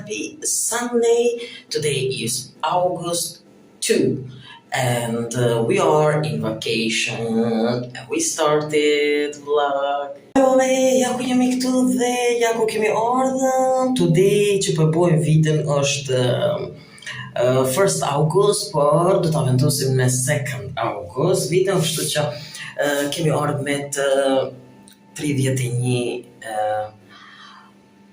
happy Sunday. Today is August 2 and we are in vacation and we started vlog. Ja ku jemi këtu dhe ja ku kemi ardhur. Today që po bëjmë vitin është 1st August, por do ta vendosim në 2nd August vitin, kështu që kemi ardhur me 31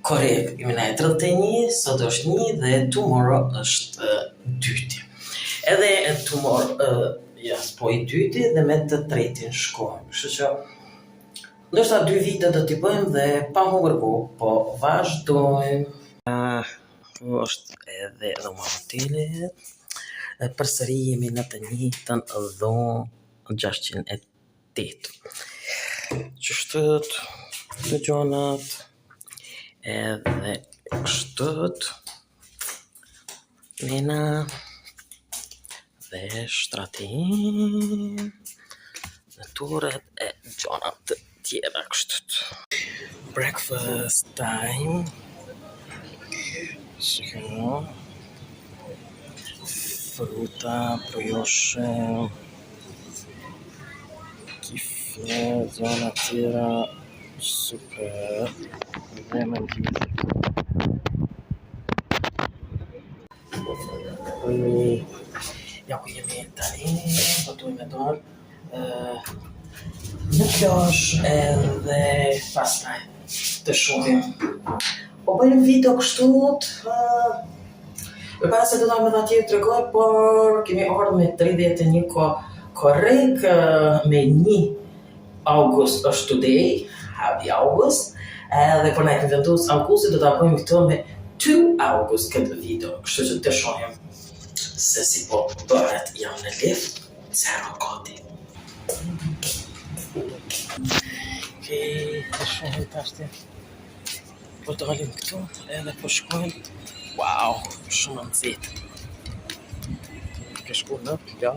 korrekt, kemi na 31, sot është 1 dhe tomorrow është 2. Edhe tomorrow po i 2 dhe me të 3 shkojmë. Kështu që ndoshta 2 vite do t'i bëjmë dhe pa humbur kohë, po vazhdojmë. Kjo është edhe dhoma hotelit. Përsëri jemi në të njëjtën dhomë 608. Qështët të gjonat edhe kështët Nena dhe shtratin në turet e gjonat të tjera kështët. Breakfast time. Shikojmë. Fruta, brioche, kifle, zona tjera, super, dhe me gjithë. Ja ku jemi tani, po duhet me dorë në plash edhe pastaj të shohim. Po bëjmë video kështut, para se do ta më atje tregoj, por kemi ardhur me 31 korrekt me 1 August është today, happy August, edhe por na kemi vendosur Augustin do ta bëjmë këto me 2 August këtë video, kështu që të shohim se si po bëhet. Jam në lift, zero gati. Okej, të shohim tashti. Po dalim këtu edhe po shkojmë. Wow, shumë nxehtë. Ke shku në plazh.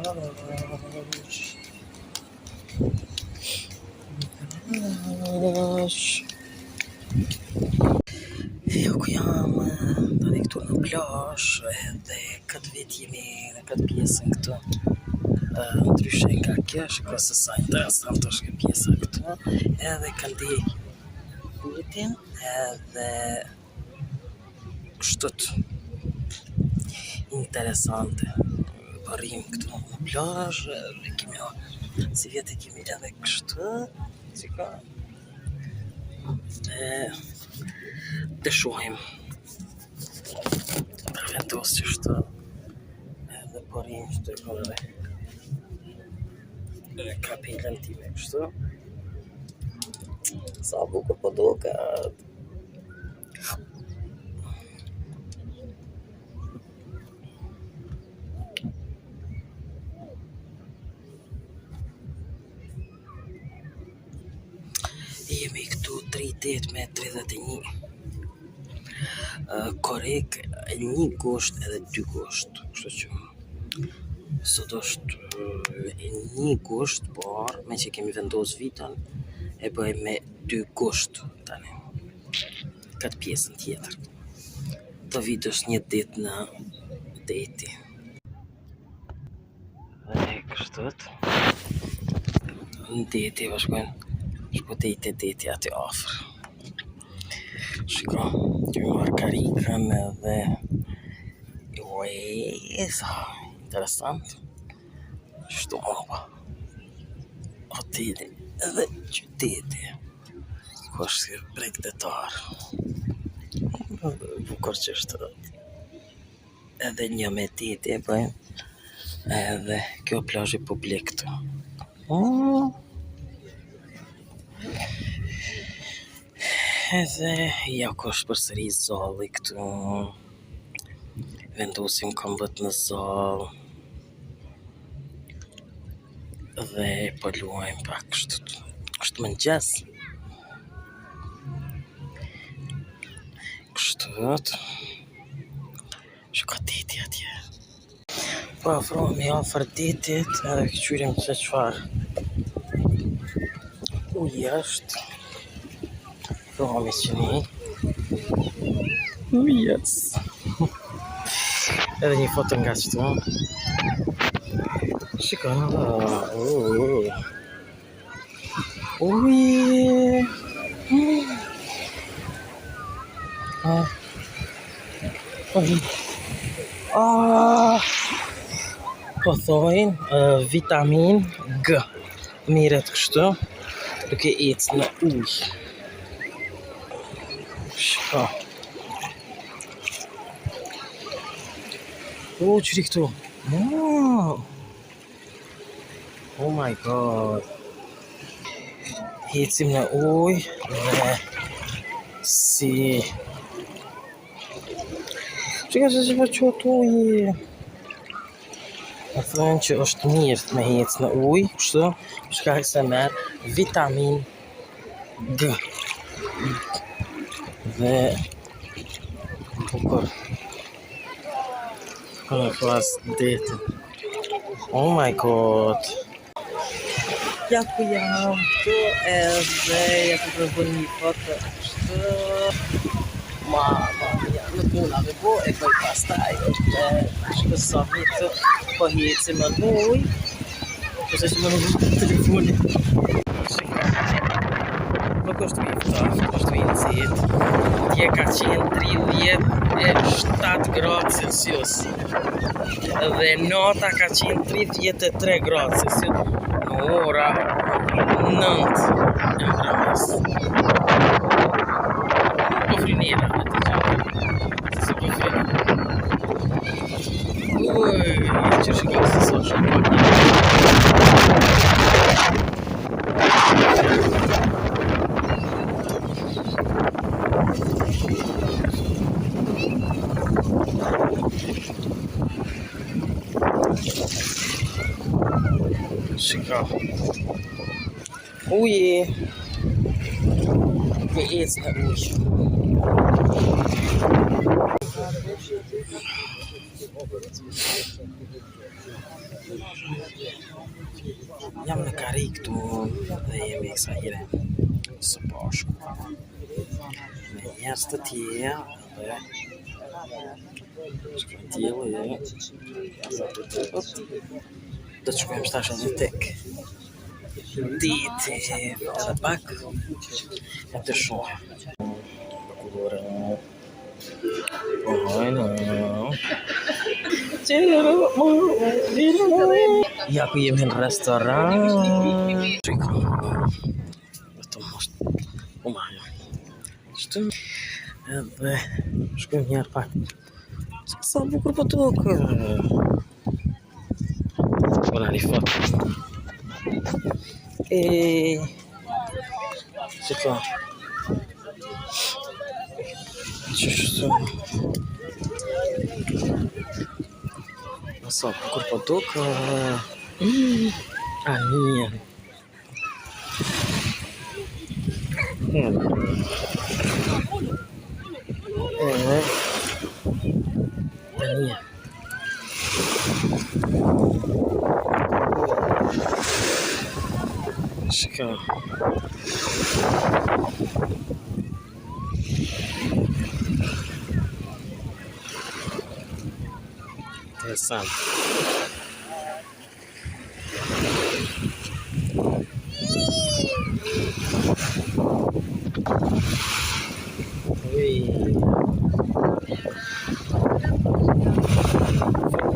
Jo ku jam, tani këtu në plazh, edhe këtë vit jemi në këtë pjesën këtu. Ndryshe nga kjo, shiko se sa interesant është kjo pjesa këtu. Edhe këndi vitin, edhe kështut interesante. Parim këtu në plazh, dhe kemi si vjetë kemi edhe kështu, qika. Dhe shohim. Përvendos që shtë, edhe parim shtë edhe kapelën time kështu. Sa bukur po duket. Jemi këtu 38 me 31. Korrekt 1 gusht edhe 2 gusht. Kështu që sot është 1 gusht, por me që kemi vendos vitën e bëjmë me 2 gusht tani. Këtë pjesën tjetër. Të vitë është 1 ditë në deti. Dhe kështët. Në deti vazhkojnë. Shko deti aty afër. Shiko, kemi marrë karikën edhe interesant. Shtu moba. Hoteli edhe qyteti. Ku është bregdetar. Bukur që është. Edhe një me deti e bëjmë. Edhe kjo plazhi publik këtu. Edhe ja ku është përsëri zalli këtu. Vendosim këmbët në zall. Dhe po luajmë pak kështu. Është mëngjes. Kështu. Shko deti atje. Po afrohemi afër detit, edhe këqyrim se çfarë ujë është. Afrohemi që ni. Yes. Edhe një foto nga qëtu. Shiko. Uje. Po thojnë vitamin G. Miret kështu, duke ecë në ujë. Shko. Qëri këtu. Oh my god. Ecim në ujë dhe si... Qëka që që përqot ujë? Më thonë që është mirë me ecë në ujë, kështu, shkak se merë vitamin G. Dhe bukur. Kënë pas detin. Oh my god. Ja ku jam këtu edhe ja ku përbën një foto kështu. Mama mia, nuk muna me bo e këj pastaj dhe shkë sa vitë po hecim në ujë. Përse që më në telefonit. Nuk është viftoft, është vincit. Dje ka qenë 37 gradë Celsius. Dhe nota ka qenë 33 gradë Celsius. Në ora 9 e mbrëmjes. Po frinera, të gjallë. Se po frinera. Që shikoj se sot shumë pak. Shiko. Uje. Me ecë në ujë. Jam në kari këtu dhe jemi kësa hire së bashku me njerës të tjerë dhe shkojnë tjelë do të shkojmë shtash edhe tek diti edhe pak e të shumë ja ku jemi në restoran. Vetëm është Shtu edhe shkojmë njerë pak. Sa bukur po tukë. Bona një foto. Shiko. Qështu. Sa bukur po tukë. Ania. Ania. Shiko. Interessant.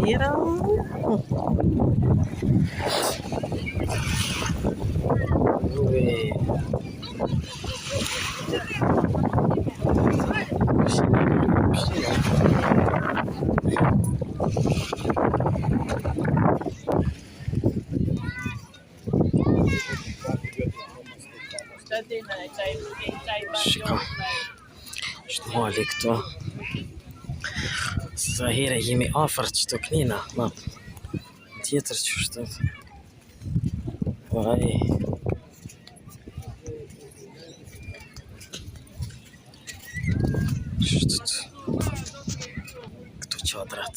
Mira. Shiko. Është mali këtu. Sa here jemi afër çto knina, ma. Tjetër që është. Ai. Këtu qadrat.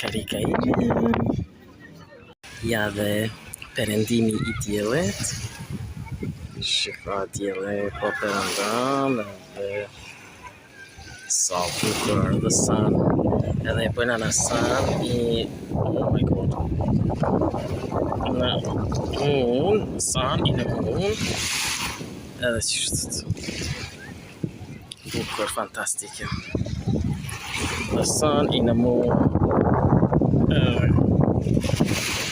Karika i. Ja dhe perëndimi i diellit. Shiko dielli po perëndon dhe sa bukur dhe san. Edhe e bëjnë në san I oh my god. Në unë, san I në unë. Edhe që shtë bukur fantastike. Dhe san I në mu.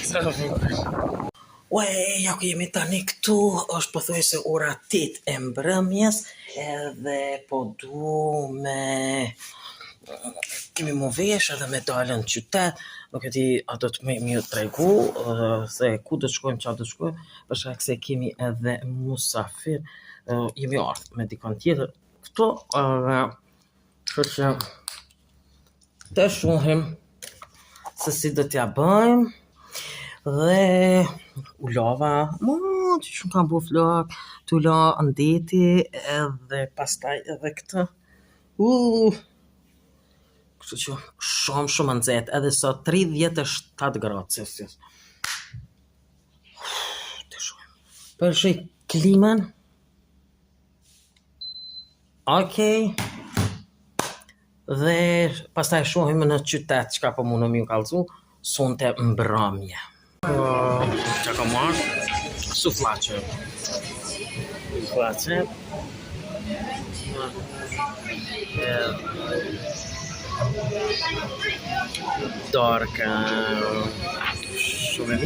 Sa bukur. Ja ku jemi tani këtu, është pothuajse ora 8 e mbrëmjes, edhe po du me kemi mu vesh edhe me dalën në qytet, nuk e di a do të më ju tregu se ku do të shkojmë, çfarë do të shkojmë, për shkak se kemi edhe musafir, jemi ardhur me dikon tjetër këtu, kështu që të shohim se si do t'ja bëjmë. Dhe u lava, që shumë kam bu flok, t'u la ndeti edhe pastaj edhe këtë. Kështu që shumë nxehtë, edhe sot 37 gradë Celsius. Të shohim. Përshej klimën. Okej. Dhe pastaj shohim në qytet çka po mundem ju kallëzu, sonte mbrëmje. Çka ka marrë? Suflaçe. Dorka. Shumë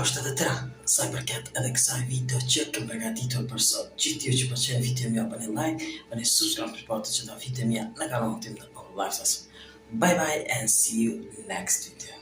është edhe tëra, sa I përket edhe kësaj video që kem përgatitur për sot. Gjithë ju që pëlqen video mja bëni like, bëni subscribe për të që ta video mja në kanalin tim të Lifesas. Bye bye and see you next video.